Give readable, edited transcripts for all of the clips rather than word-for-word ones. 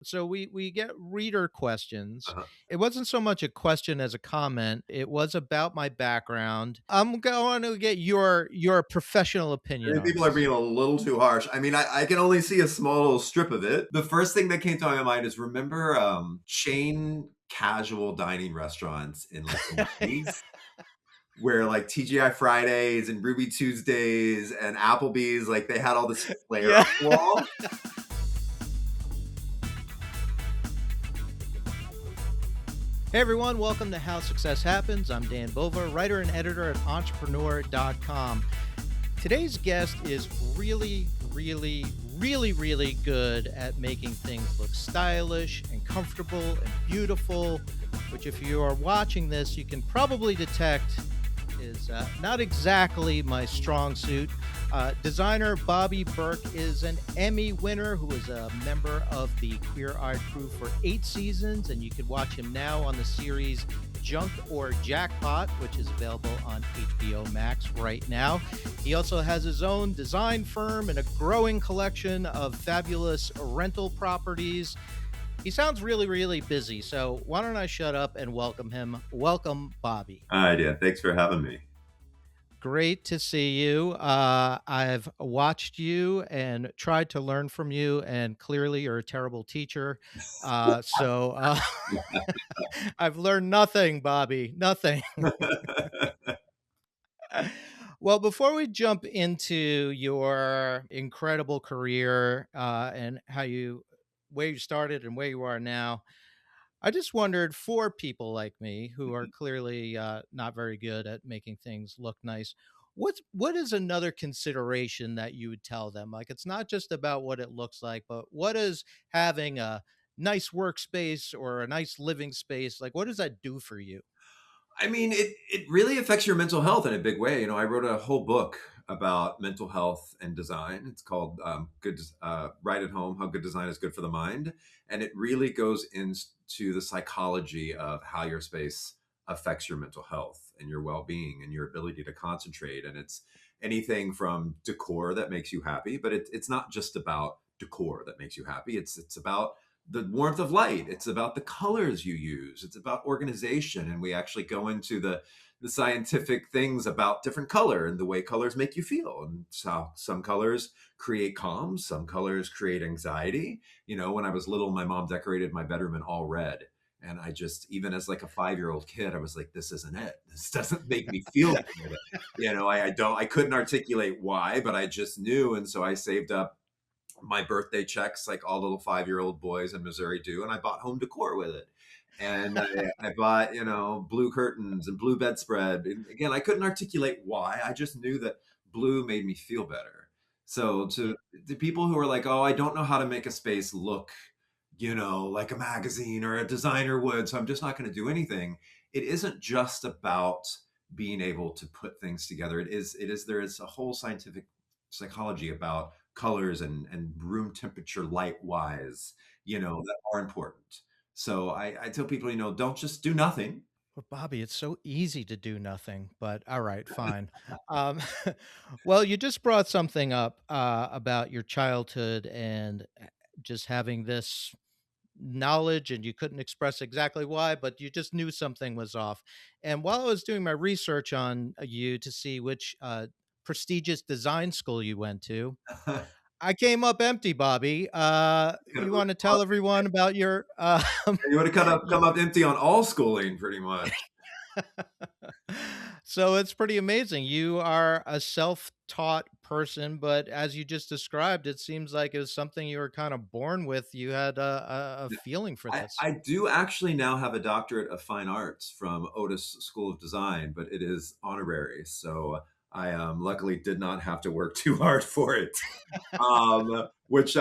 So we get reader questions. Uh-huh. It wasn't so much a question as a comment. It was about my background. I'm going to get your professional I opinion think on people are this. being a little too harsh. I mean, I can only see a small little strip of it. The first thing that came to my mind is remember chain casual dining restaurants in like the 90s where like TGI Fridays and Ruby Tuesdays and Applebee's, like they had all this flair Yeah. on the wall. Hey everyone, welcome to How Success Happens. I'm Dan Bova, writer and editor at entrepreneur.com. Today's guest is really good at making things look stylish and comfortable and beautiful, which, if you are watching this, you can probably detect is not exactly my strong suit. Designer Bobby Berk is an Emmy winner who is a member of the Queer Eye crew for 8 seasons, and you can watch him now on the series Junk or Jackpot, which is available on HBO Max right now. He also has his own design firm and a growing collection of fabulous rental properties. He sounds really busy, so why don't I shut up and welcome him? Welcome, Bobby. Idea. Thanks for having me. Great to see you. I've watched you and tried to learn from you, and clearly you're a terrible teacher. So I've learned nothing, Bobby, nothing. Well, before we jump into your incredible career and where you started and where you are now, I just wondered, for people like me who are clearly not very good at making things look nice, what is another consideration that you would tell them? Like, it's not just about what it looks like, but what is having a nice workspace or a nice living space, like what does that do for you? I mean, it really affects your mental health in a big way. You know, I wrote a whole book about mental health and design. It's called "Right at Home: How Good Design is Good for the Mind," and it really goes into the psychology of how your space affects your mental health and your well-being and your ability to concentrate. And it's anything from decor that makes you happy, but it's not just about decor that makes you happy. It's about the warmth of light. It's about the colors you use. It's about organization. And we actually go into the scientific things about different color and the way colors make you feel. And so some colors create calm, some colors create anxiety. You know, when I was little, my mom decorated my bedroom in all red. And I just, even as like a 5 year old kid, I was like, this isn't it. This doesn't make me feel good. You know, I couldn't articulate why, but I just knew. And so I saved up my birthday checks like all little 5 year old boys in Missouri do, and I bought home decor with it. And I bought, you know, blue curtains and blue bedspread. And again, I couldn't articulate why. I just knew that blue made me feel better. So to people who are like, oh, I don't know how to make a space look, you know, like a magazine or a designer would, so I'm just not going to do anything. It isn't just about being able to put things together. There is a whole scientific psychology about colors and room temperature light wise, you know, that are important. So I tell people, you know, don't just do nothing. Well, Bobby, it's so easy to do nothing, but all right, fine. Um, well, you just brought something up about your childhood and just having this knowledge, and you couldn't express exactly why, but you just knew something was off. And while I was doing my research on you to see which prestigious design school you went to, I came up empty, Bobby. You want to tell everyone about your You want to come up empty on all schooling pretty much. So it's pretty amazing. You are a self-taught person, but as you just described, it seems like it was something you were kind of born with. You had a feeling for this. I do actually now have a doctorate of fine arts from Otis School of Design, but it is honorary. So I luckily did not have to work too hard for it. Which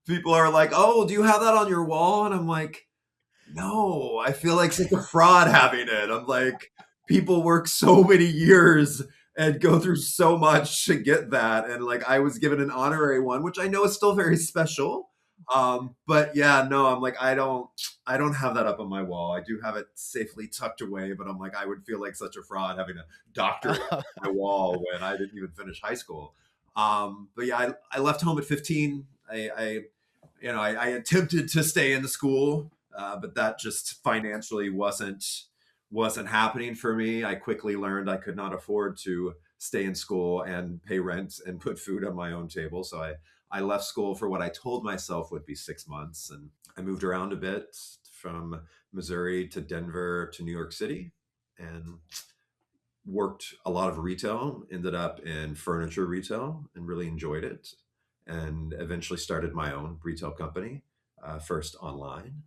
people are like, "Oh, do you have that on your wall?" And I'm like, "No, I feel like such a fraud having it." I'm like, people work so many years and go through so much to get that, and like I was given an honorary one, which I know is still very special. But yeah, no, I'm like, I don't have that up on my wall. I do have it safely tucked away, but I'm like, I would feel like such a fraud having a doctorate up on my wall when I didn't even finish high school. But yeah, I left home at 15. I attempted to stay in the school, but that just financially wasn't happening for me. I quickly learned I could not afford to stay in school and pay rent and put food on my own table. So I left school for what I told myself would be 6 months. And I moved around a bit from Missouri to Denver to New York City and worked a lot of retail, ended up in furniture retail and really enjoyed it. And eventually started my own retail company, first online.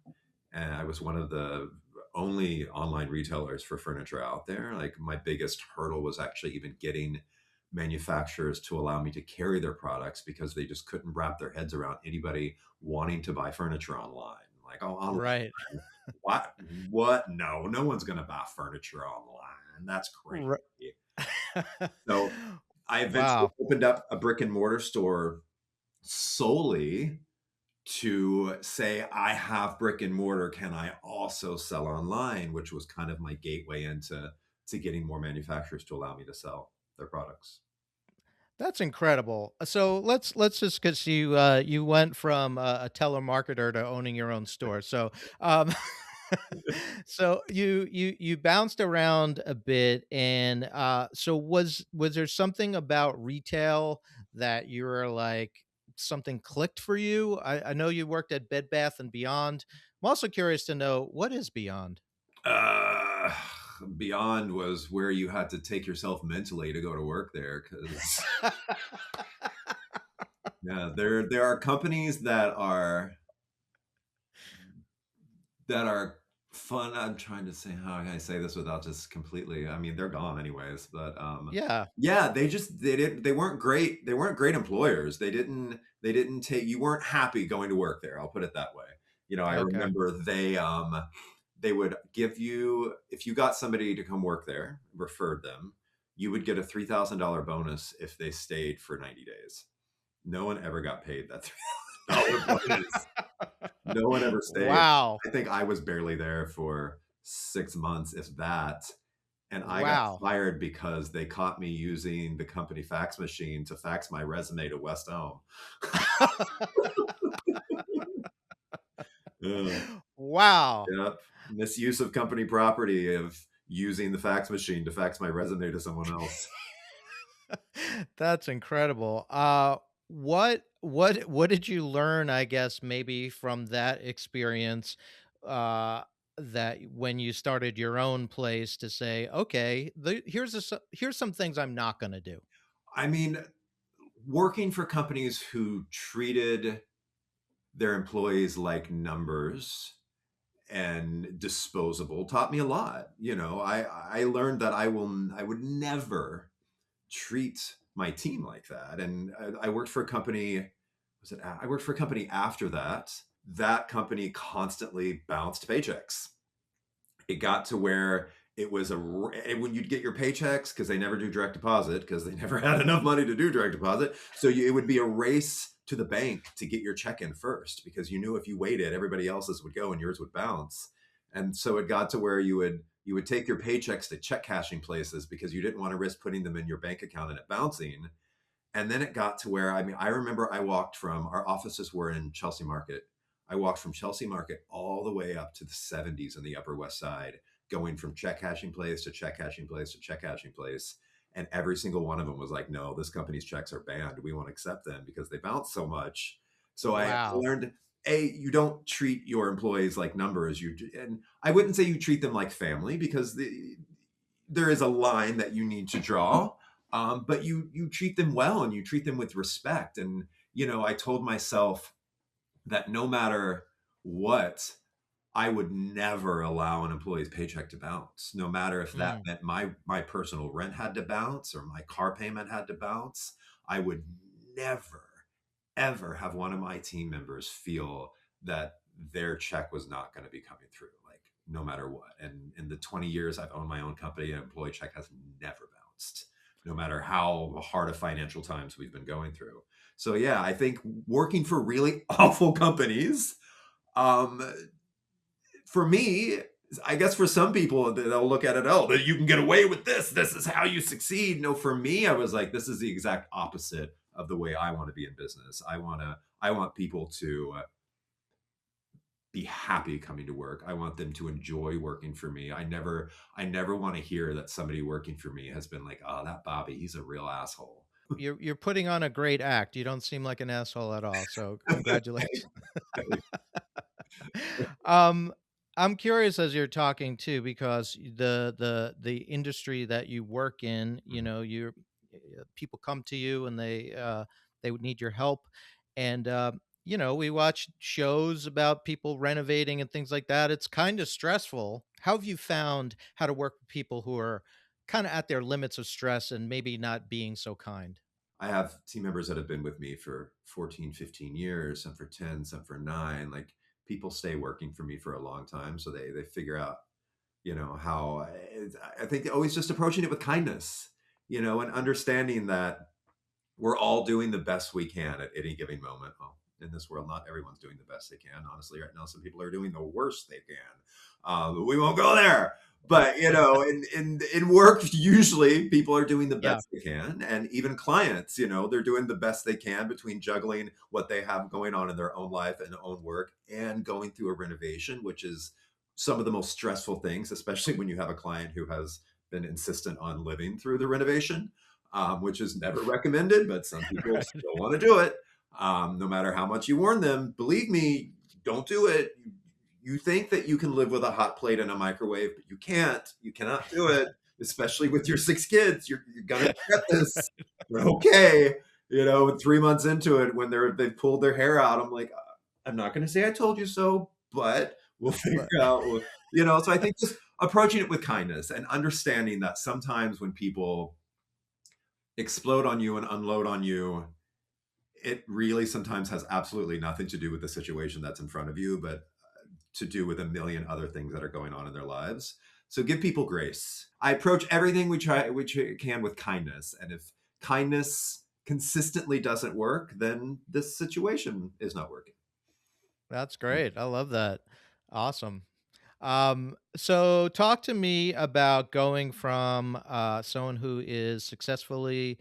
And I was one of the only online retailers for furniture out there. Like my biggest hurdle was actually even getting manufacturers to allow me to carry their products because they just couldn't wrap their heads around anybody wanting to buy furniture online. Like, oh, online. Right. What? What? No, no one's going to buy furniture online. That's crazy. Ri So I eventually Wow. opened up a brick and mortar store solely to say, I have brick and mortar. Can I also sell online? Which was kind of my gateway into getting more manufacturers to allow me to sell their products. That's incredible. So let's just because you went from a telemarketer to owning your own store. So um, so you bounced around a bit, and so was there something about retail that you were like something clicked for you? I know you worked at Bed Bath and Beyond. I'm also curious to know what is Beyond. Uh, Beyond was where you had to take yourself mentally to go to work there because yeah, there are companies that are fun. I'm trying to say, how can I say this without just completely, I mean, they're gone anyways, but Yeah. yeah, they weren't great. They weren't great employers. They didn't take you weren't happy going to work there. I'll put it that way. I Okay. remember they would give you, if you got somebody to come work there, referred them, you would get a $3,000 bonus if they stayed for 90 days. No one ever got paid that $3,000 bonus. No one ever stayed. Wow. I think I was barely there for 6 months, if that, and I got Wow. fired because they caught me using the company fax machine to fax my resume to West Elm. Ugh, Wow. yep. Misuse of company property of using the fax machine to fax my resume to someone else. That's incredible. What did you learn, I guess, maybe from that experience, that when you started your own place to say, "Okay, here's some things I'm not gonna do." I mean, working for companies who treated their employees like numbers and disposable taught me a lot. I learned that I would never treat my team like that. And I worked for a company. I worked for a company after that. That company constantly bounced paychecks. It got to where it was when you'd get your paychecks, because they never do direct deposit because they never had enough money to do direct deposit. So it would be a race to the bank to get your check in first, because you knew if you waited, everybody else's would go and yours would bounce. And so it got to where you would take your paychecks to check cashing places because you didn't want to risk putting them in your bank account and it bouncing. And then it got to where, I mean, I remember I walked from, our offices were in Chelsea Market. I walked from Chelsea Market all the way up to the 70s in the Upper West Side, going from check cashing place to check cashing place to check cashing place. And every single one of them was like, no, this company's checks are banned. We won't accept them because they bounce so much. So I Wow. learned, you don't treat your employees like numbers. And I wouldn't say you treat them like family, because there is a line that you need to draw, but you treat them well and you treat them with respect. And I told myself that no matter what, I would never allow an employee's paycheck to bounce, no matter if that Mm, meant my personal rent had to bounce or my car payment had to bounce. I would never, ever have one of my team members feel that their check was not going to be coming through, like no matter what. And in the 20 years I've owned my own company, an employee check has never bounced, no matter how hard of financial times we've been going through. So yeah, I think working for really awful companies, um, for me, I guess for some people they'll look at it, oh, you can get away with this. This is how you succeed. No, for me, I was like, this is the exact opposite of the way I want to be in business. I want people to be happy coming to work. I want them to enjoy working for me. I never want to hear that somebody working for me has been like, "Oh, that Bobby, he's a real asshole." You're putting on a great act. You don't seem like an asshole at all. So congratulations. um, I'm curious as you're talking too, because the industry that you work in, you know, you're people come to you and they would need your help, and you know, we watch shows about people renovating and things like that. It's kind of stressful. How have you found how to work with people who are kind of at their limits of stress and maybe not being so kind? I have team members that have been with me for 14, 15 years, some for 10, some for 9. Like, people stay working for me for a long time, so they figure out, how I think always just approaching it with kindness, and understanding that we're all doing the best we can at any given moment. Well, in this world, not everyone's doing the best they can. Honestly, right now, some people are doing the worst they can. But we won't go there. But in work, usually people are doing the Yeah, best they can, and even clients, they're doing the best they can between juggling what they have going on in their own life and their own work, and going through a renovation, which is some of the most stressful things, especially when you have a client who has been insistent on living through the renovation, which is never recommended, but some people right. still want to do it. No matter how much you warn them, believe me, don't do it. You think that you can live with a hot plate and a microwave, but you can't. You cannot do it, especially with your 6 kids. You're gonna regret this. But okay, 3 months into it, when they've pulled their hair out, I'm like, I'm not gonna say I told you so, but we'll figure But out. So I think just approaching it with kindness and understanding that sometimes when people explode on you and unload on you, it really sometimes has absolutely nothing to do with the situation that's in front of you, but to do with a million other things that are going on in their lives. So give people grace. I approach everything we can with kindness, and if kindness consistently doesn't work, then this situation is not working. that's great. I love that. Awesome. So talk to me about going from someone who is successfully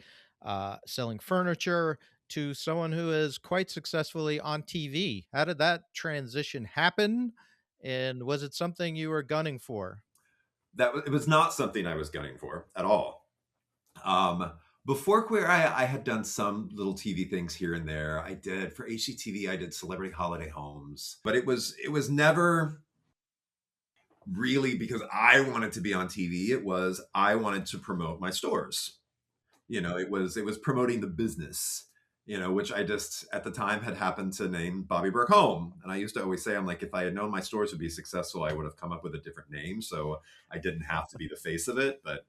selling furniture to someone who is quite successfully on TV. How did that transition happen? And was it something you were gunning for? It was not something I was gunning for at all. Um, Before Queer I had done some little TV things here and there. I did for HGTV. I did Celebrity Holiday Homes, but it was never really because I wanted to be on TV. It was I wanted to promote my stores. It was promoting the business. Which I just at the time had happened to name Bobby Burke Home, and I used to always say, I'm like, if I had known my stores would be successful, I would have come up with a different name, so I didn't have to be the face of it. But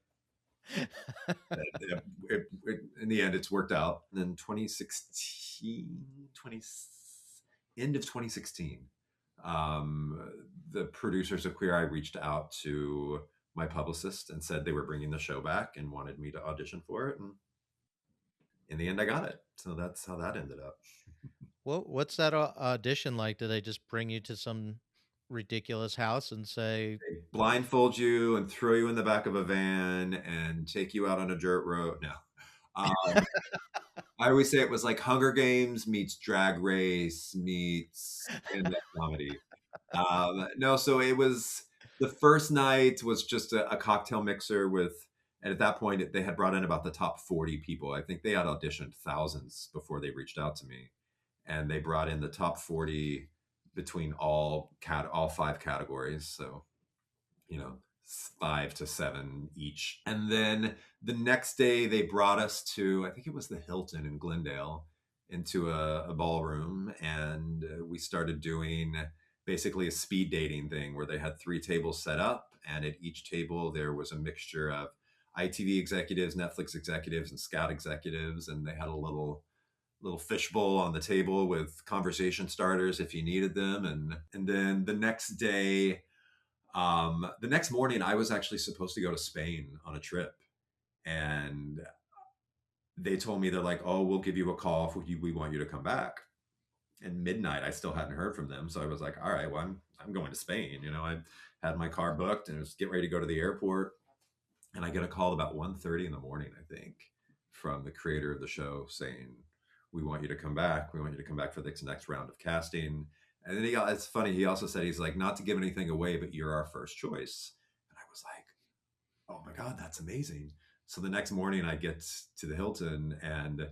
in the end, it's worked out. And then 2016, end of 2016, the producers of Queer Eye reached out to my publicist and said they were bringing the show back and wanted me to audition for it. And in the end, I got it. So that's how that ended up. What's that audition like? Do they just bring you to some ridiculous house and say, They blindfold you and throw you in the back of a van and take you out on a dirt road. No. Um, I always say it was like Hunger Games meets Drag Race meets stand-up comedy. No, so it was the first night was just a cocktail mixer with, and at that point they had brought in about the top 40 people. I think they had auditioned thousands before they reached out to me, and they brought in the top 40 between all 5 categories. So 5 to 7 each. And then the next day, they brought us to, I think it was the Hilton in Glendale, into a ballroom. And we started doing basically a speed dating thing where they had 3 tables set up. And at each table, there was a mixture of ITV executives, Netflix executives, and Scout executives. And they had a little fishbowl on the table with conversation starters if you needed them. And then the next morning, I was actually supposed to go to Spain on a trip, and they told me, they're like, "Oh, we'll give you a call if we want you to come back." And midnight, I still hadn't heard from them, so I was like, "All right, well, I'm going to Spain." I had my car booked and was getting ready to go to the airport, and I get a call about 1:30 in the morning, I think, from the creator of the show saying, "We want you to come back. We want you to come back for this next round of casting." And then it's funny. He also said, he's like, not to give anything away, but you're our first choice. And I was like, oh my God, that's amazing. So the next morning I get to the Hilton, and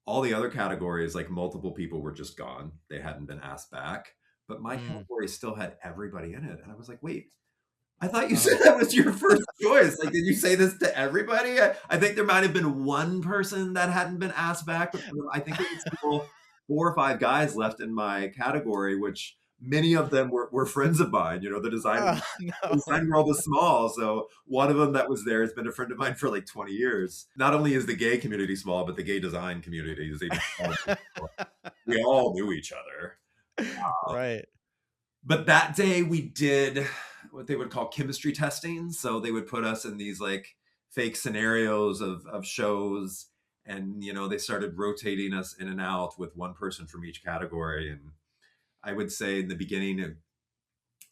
all the other categories, like multiple people were just gone. They hadn't been asked back. But my Mm. category still had everybody in it. And I was like, wait, I thought you said Oh. that was your first choice. Like, did you say this to everybody? I think there might have been one person that hadn't been asked back, but I think there was still 4 or 5 guys left in my category, which many of them were friends of mine. You know, Oh, the no. design world is small. So one of them that was there has been a friend of mine for like 20 years. Not only is the gay community small, but the gay design community is even smaller. We all knew each other. Right. But that day we did what they would call chemistry testing. So they would put us in these like fake scenarios of shows. And, you know, they started rotating us in and out with one person from each category. And I would say in the beginning,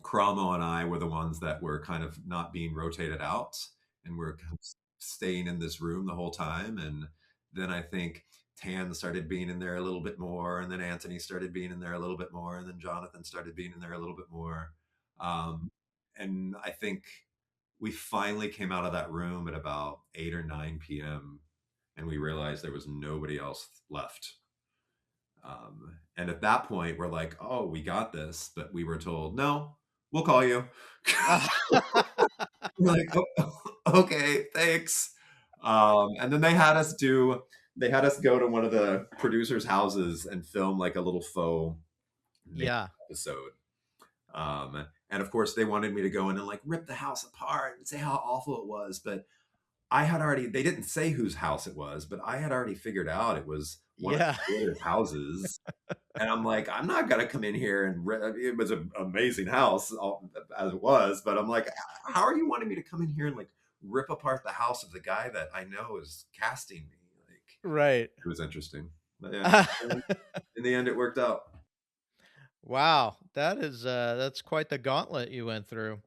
Cromwell and I were the ones that were kind of not being rotated out, and we're kind of staying in this room the whole time. And then I think Tan started being in there a little bit more, and then Anthony started being in there a little bit more, and then Jonathan started being in there a little bit more. Um, and I think we finally came out of that room at about 8 or 9 p.m., and we realized there was nobody else left. And at that point, we're like, oh, we got this. But we were told, no, we'll call you. We're like, oh, okay, thanks. And then they had us go to one of the producers' houses and film like a little faux makeup Yeah. episode. And of course, they wanted me to go in and like rip the house apart and say how awful it was. But they didn't say whose house it was, but I had already figured out it was one of Yeah. the creators' houses. And I'm like, I'm not gonna come in here and it was an amazing house as it was, but I'm like, how are you wanting me to come in here and like rip apart the house of the guy that I know is casting me? Like, Right. it was interesting, but yeah, in the end, it worked out. Wow, that's quite the gauntlet you went through.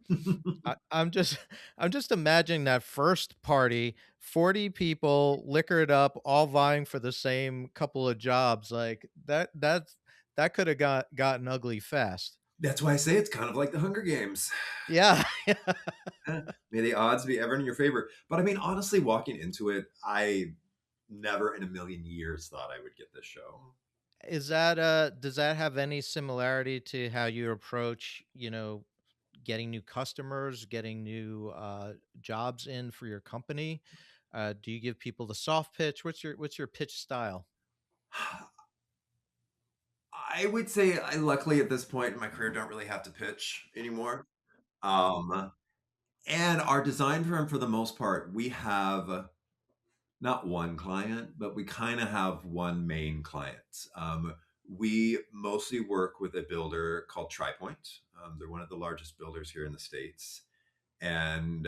I'm just I'm just imagining that first party, 40 people, liquored up, all vying for the same couple of jobs. Like that could have gotten ugly fast. That's why I say it's kind of like the Hunger Games. Yeah. May the odds be ever in your favor. But I mean, honestly, walking into it, I never in a million years thought I would get this show. Is that does that have any similarity to how you approach, getting new customers, getting new jobs in for your company? Do you give people the soft pitch? What's your pitch style? I would say I luckily at this point in my career don't really have to pitch anymore. Um, and our design firm, for the most part, we have not one client, but we kind of have one main client. We mostly work with a builder called TriPoint. They're one of the largest builders here in the States. And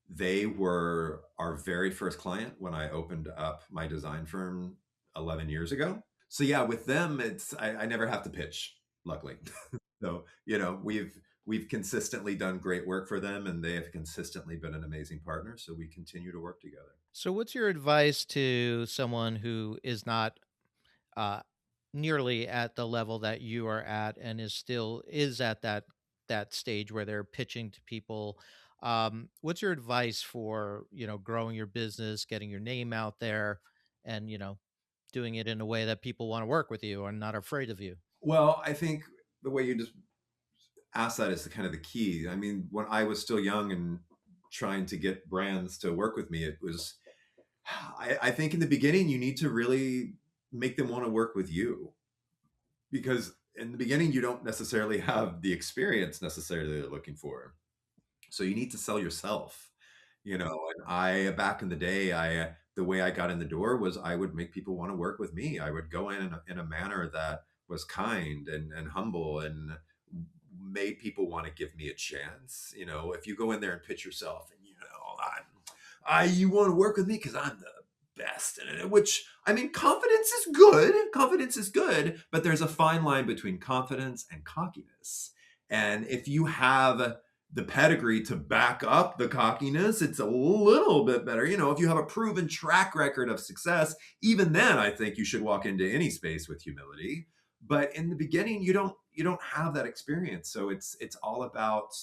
they were our very first client when I opened up my design firm 11 years ago. So yeah, with them, I never have to pitch, luckily. So, you know, we've consistently done great work for them, and they have consistently been an amazing partner. So we continue to work together. So, what's your advice to someone who is not uh, nearly at the level that you are at, and is at that stage where they're pitching to people? What's your advice for growing your business, getting your name out there, and doing it in a way that people want to work with you or not afraid of you? Well, I think the way you just asked that is the kind of the key. I mean, when I was still young and trying to get brands to work with me, it was, I think in the beginning, you need to really make them want to work with you, because in the beginning, you don't necessarily have the experience necessarily they're looking for. So you need to sell yourself, you know. And back in the day, the way I got in the door was I would make people want to work with me. I would go in a manner that was kind and humble and made people want to give me a chance. You know, if you go in there and pitch yourself and, you know, you want to work with me because I'm the best. And which, I mean, confidence is good. Confidence is good, but there's a fine line between confidence and cockiness. And if you have the pedigree to back up the cockiness, it's a little bit better. You know, if you have a proven track record of success, even then, I think you should walk into any space with humility. But in the beginning, you don't have that experience. So it's all about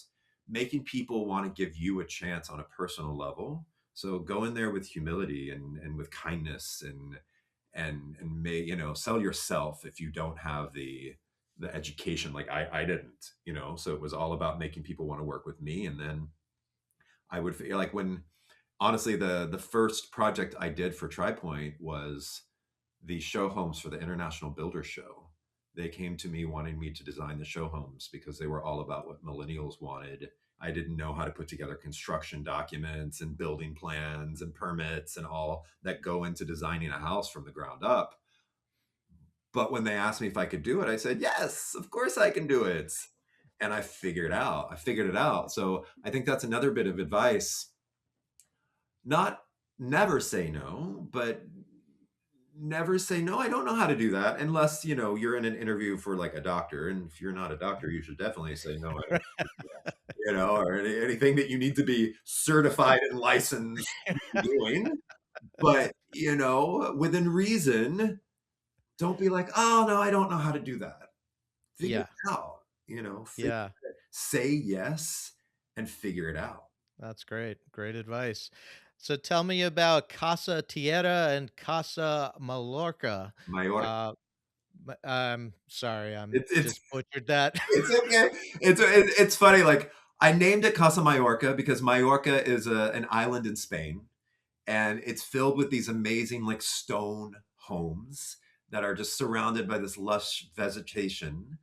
making people want to give you a chance on a personal level. So go in there with humility and with kindness and may, sell yourself if you don't have the education like I didn't, so it was all about making people want to work with me. And then I would feel like, when honestly, the first project I did for TriPoint was the show homes for the International Builder Show. They came to me wanting me to design the show homes because they were all about what millennials wanted. I didn't know how to put together construction documents and building plans and permits and all that go into designing a house from the ground up. But when they asked me if I could do it, I said, yes, of course I can do it. And I figured it out. So I think that's another bit of advice. Not never say no, but never say no, I don't know how to do that, unless you're in an interview for like a doctor. And if you're not a doctor, you should definitely say no, I don't know how to do that, or anything that you need to be certified and licensed to be doing. But within reason, don't be like, oh no, I don't know how to do that. Figure Yeah. it out. Yeah. Say yes and figure it out. That's great. Great advice. So tell me about Casa Tierra and Casa Mallorca. Mayor. Uh, I'm sorry, I'm It's just butchered that. it's okay. It's funny. Like, I named it Casa Mallorca because Mallorca is an island in Spain, and it's filled with these amazing like stone homes that are just surrounded by this lush vegetation.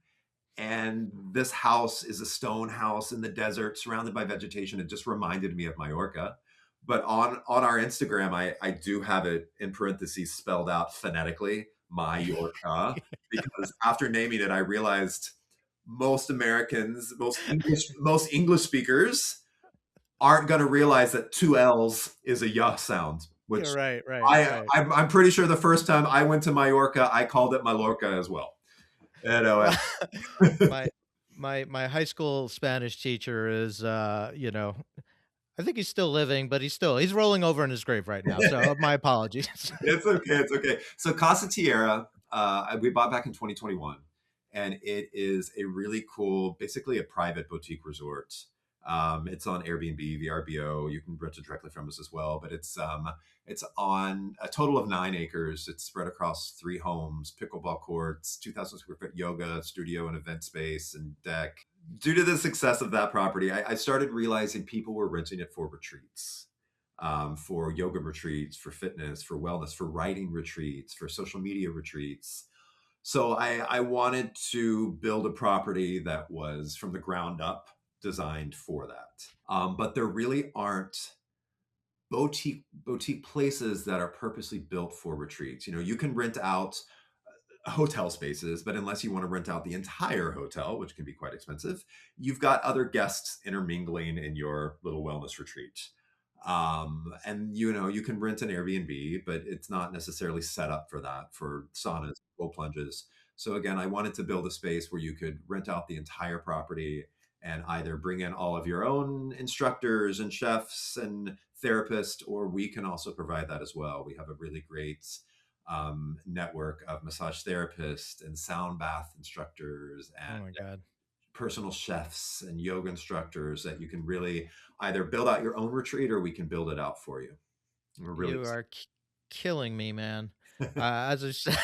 And this house is a stone house in the desert surrounded by vegetation. It just reminded me of Mallorca. But on our Instagram, I do have it in parentheses spelled out phonetically, Mallorca, because after naming it, I realized most Americans, most English speakers aren't going to realize that two L's is a yuh sound, Yeah, which right, right, I right. I'm pretty sure the first time I went to Mallorca, I called it Mallorca as well. Well, And my my high school Spanish teacher is, I think he's still living, but he's rolling over in his grave right now. So my apologies. It's okay. It's okay. So Casa Tierra, we bought back in 2021, and it is a really cool, basically a private boutique resort. It's on Airbnb, VRBO. You can rent it directly from us as well. But it's on a total of 9 acres. It's spread across 3 homes, pickleball courts, 2,000 square foot yoga studio and event space and deck. Due to the success of that property, I started realizing people were renting it for retreats, for yoga retreats, for fitness, for wellness, for writing retreats, for social media retreats. So I wanted to build a property that was from the ground up designed for that. But there really aren't boutique places that are purposely built for retreats. You can rent out hotel spaces, but unless you want to rent out the entire hotel, which can be quite expensive, you've got other guests intermingling in your little wellness retreat. And you can rent an Airbnb, but it's not necessarily set up for that, for saunas, cold plunges. So again, I wanted to build a space where you could rent out the entire property and either bring in all of your own instructors and chefs and therapists, or we can also provide that as well. We have a really great network of massage therapists and sound bath instructors Oh and my god. personal chefs and yoga instructors that you can really either build out your own retreat, or we can build it out for you. We're really You are killing me, man. As I said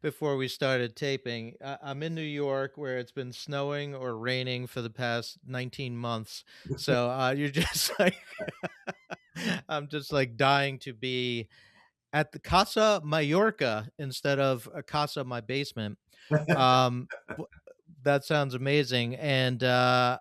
before we started taping, I'm in New York where it's been snowing or raining for the past 19 months. So you're just like, I'm just like dying to be at the Casa Mallorca instead of a Casa my basement. Um, w- that sounds amazing. And I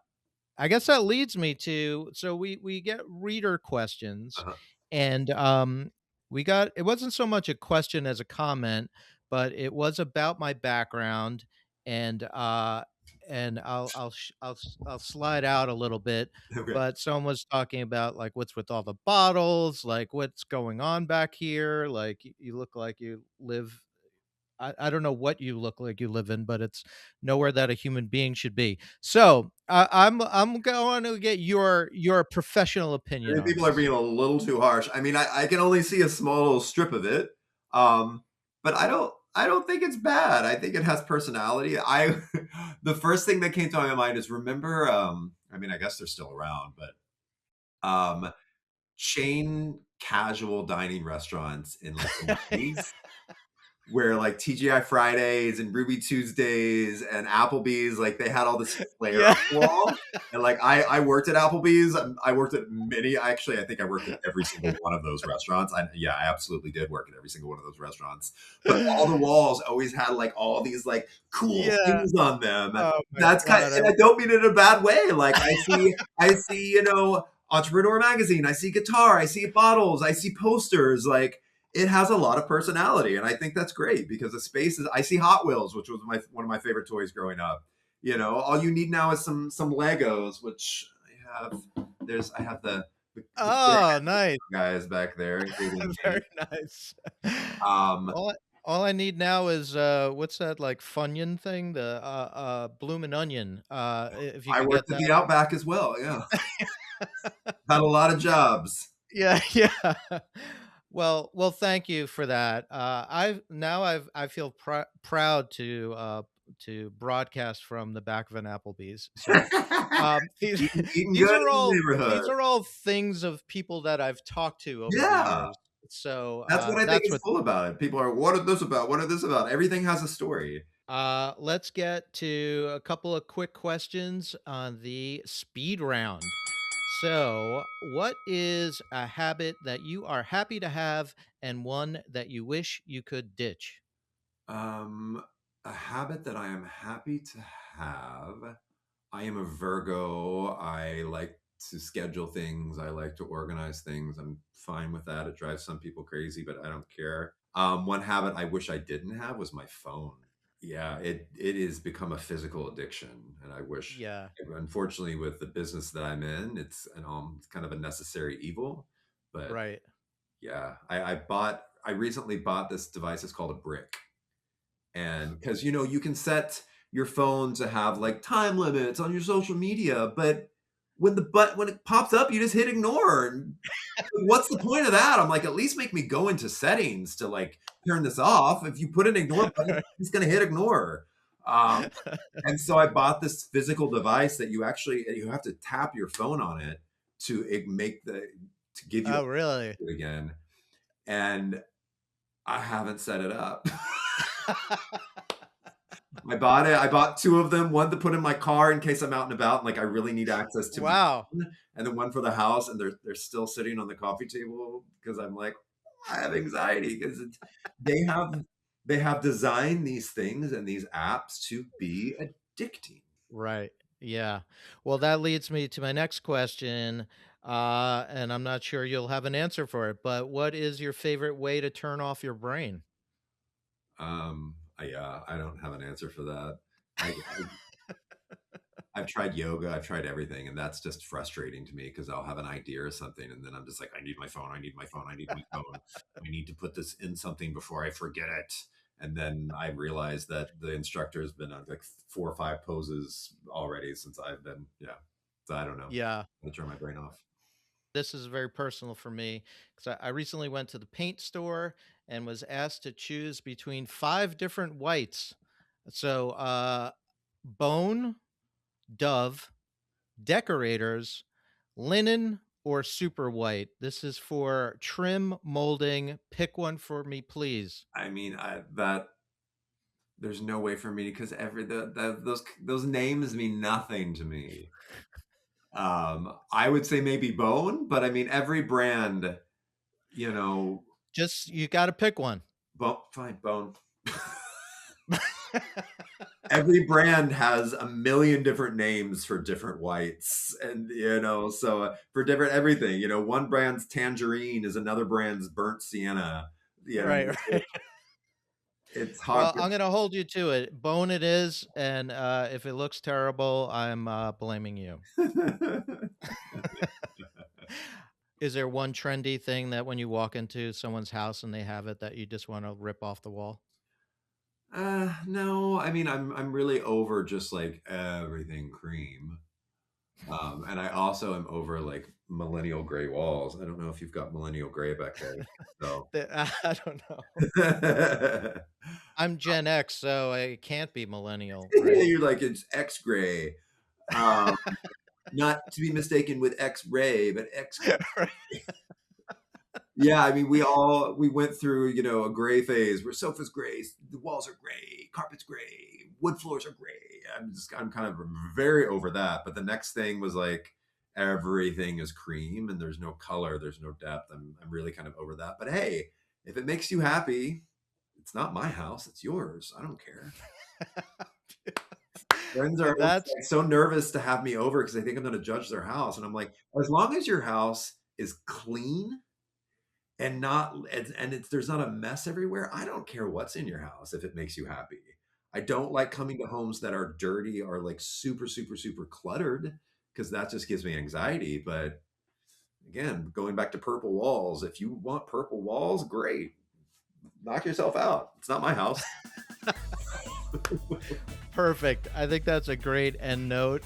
guess that leads me to, so we get reader questions, uh-huh. and we got, it wasn't so much a question as a comment, but it was about my background, and I'll slide out a little bit, Okay. but someone was talking about like what's with all the bottles, like what's going on back here, like you look like you live, I don't know what you look like you live in, but it's nowhere that a human being should be. So I'm going to get your professional I opinion think on people are this. being a little too harsh. I mean, I can only see a small little strip of it. Um, but I don't. I don't think it's bad. I think it has personality. I the first thing that came to my mind is remember, I mean, I guess they're still around, but um, chain casual dining restaurants in like the 90s where like TGI Fridays and Ruby Tuesdays and Applebee's, like they had all this flair Yeah. on the wall. And like I worked at Applebee's. I worked at many. Actually, I think I worked at every single one of those restaurants. Yeah, I absolutely did work at every single one of those restaurants. But all the walls always had like all these like cool Yeah. things on them. Oh my That's kind, god, and I don't mean it in a bad way. Like I see, Entrepreneur Magazine. I see guitar. I see bottles. I see posters. Like it has a lot of personality, and I think that's great because the space is. I see Hot Wheels, which was one of my favorite toys growing up. All you need now is some Legos, which I have. I have the oh, nice. guys back there, including me. Very nice. Um, All I need now is, what's that, like, Funyun thing? The, Bloomin' Onion, if you I could get worked at that. the Outback as well. Yeah, had a lot of jobs. Yeah, yeah. Well, thank you for that. I feel proud to broadcast from the back of an Applebee's. So, these Eating these good are in the all neighborhood. these are all things of people that I've talked to over the Yeah, years. So, that's what I think that's is what cool about it. People are, what is this about? What is this about? Everything has a story. let's get to a couple of quick questions on the speed round. So, what is a habit that you are happy to have and one that you wish you could ditch? Um, a habit that I am happy to have. I am a Virgo. I like to schedule things. I like to organize things. I'm fine with that. It drives some people crazy, but I don't care. One habit I wish I didn't have was my phone. Yeah, it has become a physical addiction, and I wish. Yeah, Unfortunately, with the business that I'm in, it's kind of a necessary evil. But right. yeah, I recently bought this device. It's called a brick, and because you can set your phone to have like time limits on your social media, but when it pops up, you just hit ignore. And what's the point of that? I'm like, at least make me go into settings to like turn this off. If you put an ignore button, it's gonna hit ignore. Um, and so I bought this physical device that you have to tap your phone on it to make to give you Oh, really? it again. And I haven't set it up. I bought it. I bought two of them, one to put in my car in case I'm out and about and like I really need access to my Wow. phone, and then one for the house, and they're still sitting on the coffee table because I'm like, I have anxiety because they have they have designed these things and these apps to be addicting. Right. Yeah. Well, that leads me to my next question. And I'm not sure you'll have an answer for it, but what is your favorite way to turn off your brain? Yeah, I don't have an answer for that. I've tried yoga, I've tried everything, and that's just frustrating to me because I'll have an idea or something, and then I'm just like, I need my phone, I need my phone, I need my phone. I need to put this in something before I forget it. And then I realize that the instructor has been on like 4 or 5 poses already since I've been, yeah. So I don't know. Yeah. I'm gonna turn my brain off. This is very personal for me because I recently went to the paint store and was asked to choose between 5 different whites. So, bone, dove, decorators, linen, or super white. This is for trim molding. Pick one for me, please. I mean, that there's no way for me because those names mean nothing to me. I would say maybe Bone, but I mean every brand, you know, Just you got to pick one. Fine, Bone. Every brand has a million different names for different whites, and so for different everything. One brand's tangerine is another brand's burnt sienna. Right, right. It's hard. Well, I'm going to hold you to it. Bone it is, and if it looks terrible, I'm blaming you. Is there one trendy thing that when you walk into someone's house and they have it that you just want to rip off the wall? No, I mean I'm really over just like everything cream. And I also am over like millennial gray walls. I don't know if you've got millennial gray back there. So I don't know. I'm Gen X, so I can't be millennial, right? You're like, it's X-gray. Um, not to be mistaken with X-ray, but X. Yeah, I mean, we went through, a gray phase where sofas gray, the walls are gray, carpets gray, wood floors are gray. I'm kind of very over that. But the next thing was like everything is cream and there's no color, there's no depth. I'm really kind of over that. But hey, if it makes you happy, it's not my house, it's yours. I don't care. Friends are And always that's like so nervous to have me over because they think I'm going to judge their house, and I'm like, as long as your house is clean and not and it's there's not a mess everywhere, I don't care what's in your house if it makes you happy. I don't like coming to homes that are dirty or like super super super cluttered because that just gives me anxiety. But again, going back to purple walls, if you want purple walls, great, knock yourself out. It's not my house. perfect. I think that's a great end note.